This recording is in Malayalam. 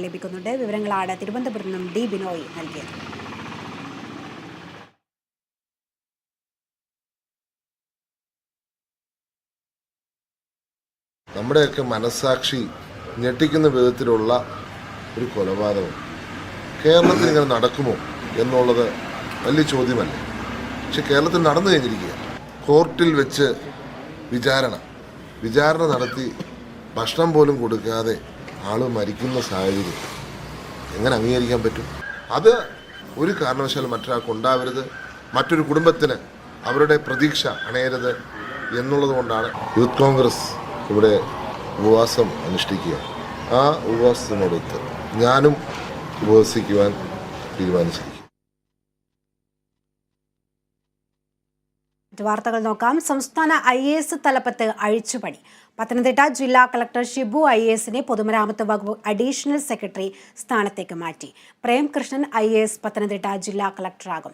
ലഭിക്കുന്നുണ്ട്. വിവരങ്ങളാണ് തിരുവനന്തപുരത്ത് നിന്നും ഡി ബിനോയ് നൽകിയത്. നമ്മുടെയൊക്കെ മനസ്സാക്ഷി ഞെട്ടിക്കുന്ന വിധത്തിലുള്ള ഒരു കൊലപാതകം കേരളത്തിൽ ഇങ്ങനെ നടക്കുമോ എന്നുള്ളത് വലിയ ചോദ്യമല്ലേ. പക്ഷെ കേരളത്തിൽ നടന്നു കഴിഞ്ഞിരിക്കുക. കോർട്ടിൽ വെച്ച് വിചാരണ നടത്തി ഭക്ഷണം പോലും കൊടുക്കാതെ ആൾ മരിക്കുന്ന സാഹചര്യം എങ്ങനെ അംഗീകരിക്കാൻ പറ്റും? അത് ഒരു കാരണവശാലും മറ്റൊരാൾക്ക് ഉണ്ടാവരുത്, മറ്റൊരു കുടുംബത്തിന് അവരുടെ പ്രതീക്ഷ അണയരുത് എന്നുള്ളത് കൊണ്ടാണ് യൂത്ത് കോൺഗ്രസ് ഇവിടെ ഉപവാസം അനുഷ്ഠിക്കുക. ആ ഉപവാസത്തിനടുത്ത് ഞാനും ഉപവസിക്കുവാൻ തീരുമാനിച്ചിരിക്കും. വാർത്തകൾ നോക്കാം. സംസ്ഥാന IAS തലപ്പത്ത് അഴിച്ചുപണി. പത്തനംതിട്ട ജില്ലാ കളക്ടർ ഷിബു IASനെ പൊതുമരാമത്ത് വകുപ്പ് അഡീഷണൽ സെക്രട്ടറി സ്ഥാനത്തേക്ക് മാറ്റി. പ്രേംകൃഷ്ണൻ IAS പത്തനംതിട്ട ജില്ലാ കളക്ടറാകും.